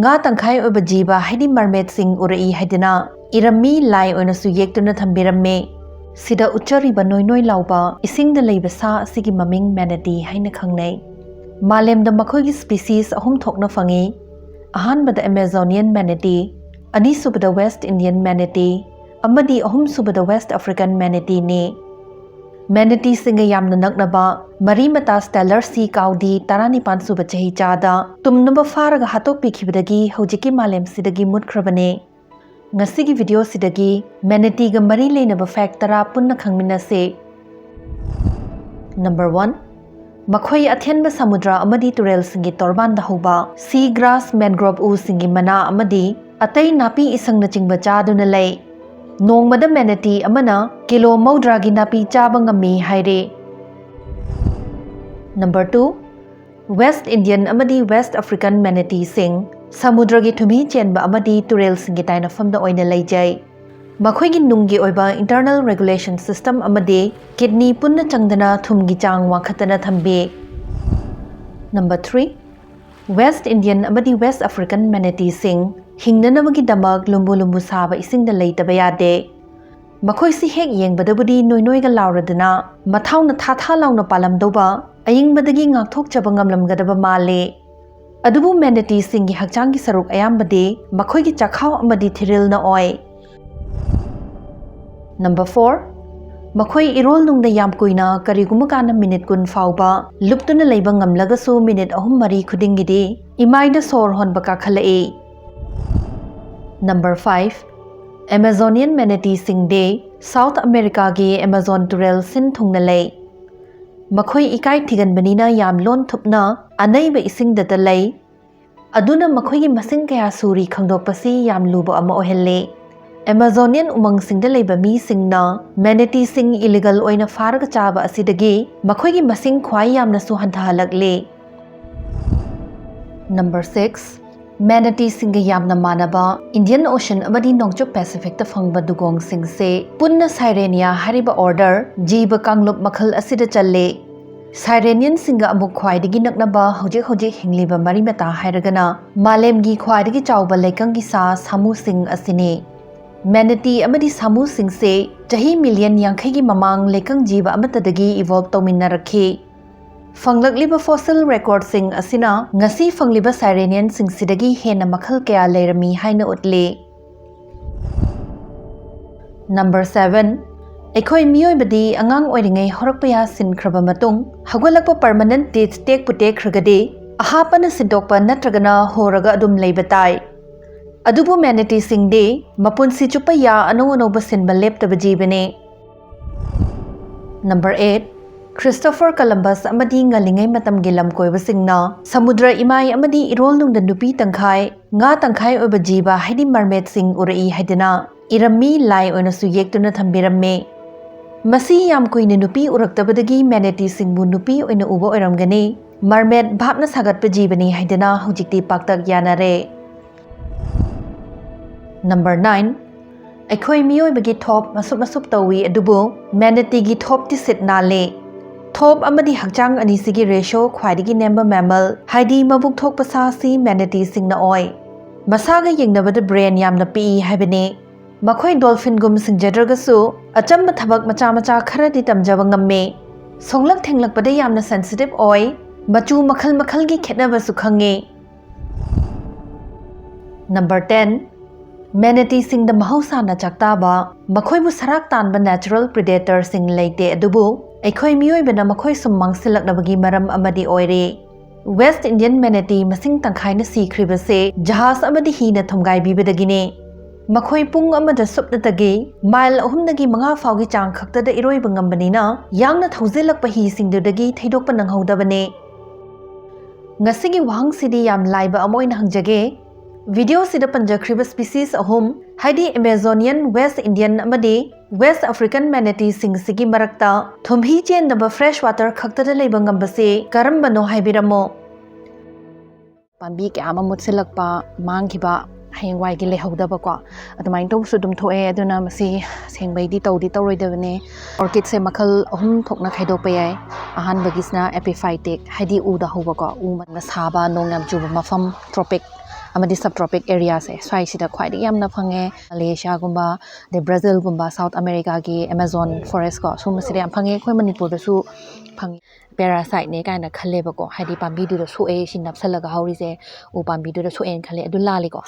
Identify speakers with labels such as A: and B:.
A: nga tangkhai oiba jiba haidi mermaid sing urai haidina irami lai oina su yektuna thambiramme sida uchariba noi lauba isingda leiba sa asigi maming manatee haina khangnai malemda makhoigi species ahum thokna fangi ahanbada Amazonian manatee ani subada West Indian manatee amadi ahum subada West African manatee ne Manatee singa yamna naknaba mari mata stellar sea kaudi tarani pansu bachahi chada tumnaba faraga hatok pikhibadagi hojiki malem sidagi mutkrabane ngasigi video sidagi manatee ga mari leinaba fact tara punna khangminase Number 1 Makhoi athenba samudra amadi turel singi torban da hoba sea grass mangrove u singi mana amadi atai napi isang na chingba chaduna lei Nongmada manatee amana kilo maudragi napi chaba ngami haire Number 2 West Indian amadi West African manatee sing samudragi thumi chenba amadi turel singi taina famda oina leijai makhoigi nunggi oiba internal regulation system amadi kidney punna changdana thumgi chang wakhatana thambe Number 3 West Indian amadi West African manatee sing hingnanamagi damak lumbu saba isingda leitaba yade makhoi si hek yengbadabudi noi ga lauradana mathawna tha launa palamdoba ayingbadagi ngakthok chaba ngamlamgadaba male adubu manatee singi hakchangi saruk ayambade makhoi gi chakhaw amadi thiril na oi Number 4 makhoi irol nungda yam kuina kariguma kana minute kun fauba luptuna leiba ngamlaga su minute ahum mari khudingidi imaida sor hon baka khalae Number 5 Amazonian manatee sing day South America gi Amazon turel sin thungna lei makhoi ikai thigan banina yam lon thupna anaiba ising data lei aduna makhoi gi masing kaya suri khangdokpasi yam lubo ama ohelle Amazonian umang singda leiba mi singna manatee sing illegal oina farga chaba asidagi makhoi gi masing khwai yamna su hanthalakle Number 6 Manatee singa yamna manaba Indian Ocean amadi Nongchup Pacific ta phangba dugong singse punna Sirenia hariba order jiba kanglup makhal asida challe Sirenian singa amuk khwaidagi naknaba hojik hingliba marimata hairagana malemgi khwaidagi chawba lekanggi sa samu sing asine Manatee amadi samu singse jahi million yankhai gi mamang lekang jiba amatadagi evolve tawminna rakhi Fanglakliba fossil record sing asina ngasi fangliba Sirenian sing sidagi hena makhal kaya leirami haina utle Number 7 Ekhoi miyoi badi angang oiringai horakpaya sinkraba matung hagolakpa permanent teeth tek putek kragade ahapana sindokpa natragana horaga adum leibatai adubu manatee sing de mapunsi chupaya anoba sinba leptaba jibane Number 8 Christopher Columbus amadi ngalingai matam gilam koiba singna samudra imai amadi irol nungda nupi tangkhai nga tangkhai oiba jiba haidi mermaid sing urai haidina irami lai oina su yektuna thambiramme masi yam kuina nupi uraktabadagi manatee singbu nupi oina uba oiramgani mermaid bhapna sagatpa jibani haidina hojikti paktak yanare Number 9 Ekhoi miyoibagi thop masup tawi adubu manatee gi thop ti sit na le Thop amadi hakchang anisigi ratio khwaidigi nemba mammal haidi mabuk thok pasa si manatee singna oi masaga yengnabada brain yamna pi haibane makhoi dolphin gum singjadraga su achamba thabak macha kharadi tamjaba ngamme songlak thenglakpada yamna sensitive oi machu makhal gi khetnaba su khange Number 10 Manatee sing the mahausa na chaktaba makhoi bu sarak tanba natural predator sing leite adubu ekhoi miyoibana makhoi sum mangsilaknabagi maram amadi oire West Indian manatee masing tangkhai na sikribase jahas amadi hina thomgai bibadagine makhoi pung amada supnatagi mile ahumdagi manga faugi chang khaktada iroiba ngambanina yangna thaujelakpa hi singdudagi theidokpa nanghaudabane ngasigi wahang sidi yam laiba amoina hangjage Video sida panjakriba species ahum haidi Amazonian West Indian amadi West African manatee sing sigi marakta thumhi chen daba fresh water khaktada leiba ngambase karambano haibiramo
B: Pambi kya ama mutsilakpa mangkiba hayangwai gi lehodaba ko adumai to su dum thoe aduna masi sengbai di tawroidabane orchid se makhal ahum thokna khaidokpa yai ahan bagisna epiphytic haidi uda hoba ko u man saba nongam juba mafam tropic ꯑꯃꯗꯤ ꯁꯕꯇ꯭ꯔꯣꯄꯤꯛ ꯑꯦꯔꯤꯌꯥꯁꯦ ꯁ꯭ꯋꯥꯏꯁꯤꯗ ꯈ꯭ꯋꯥꯏꯗꯒꯤ ꯌꯥꯝꯅ ꯐꯪꯉꯦ ꯃꯂꯦꯁꯤꯌꯥꯒꯨꯝꯕ ꯑꯗꯩ ꯕ꯭ꯔꯥꯖꯤꯜꯒꯨꯝꯕ south ꯑꯃꯦꯔꯤꯀꯥꯒꯤ Amazon forest ꯀꯣ ꯁꯨꯝꯕꯁꯤꯗ ꯌꯥꯝ ꯐꯪꯉꯦ ꯑꯩꯈꯣꯏ ꯃꯅꯤꯄꯨꯔꯗꯁꯨ ꯐꯪꯉꯤ ꯄꯦꯔꯥꯁꯥꯏꯠꯅꯦ ꯀꯥꯏꯅ ꯈꯜꯂꯦꯕꯀꯣ ꯍꯥꯏꯗꯤ ꯄꯥꯝꯕꯤꯗꯨꯗ ꯁꯣꯛꯑꯦ ꯁꯤ ꯅꯞꯁꯜꯂꯒ ꯍꯧꯔꯤꯁꯦ ꯎ ꯄꯥꯝꯕꯤꯗꯨꯗ ꯁꯣꯛꯑꯦꯅ ꯈꯜꯂꯦ ꯑꯗꯨ ꯂꯥꯜꯂꯤꯀꯣ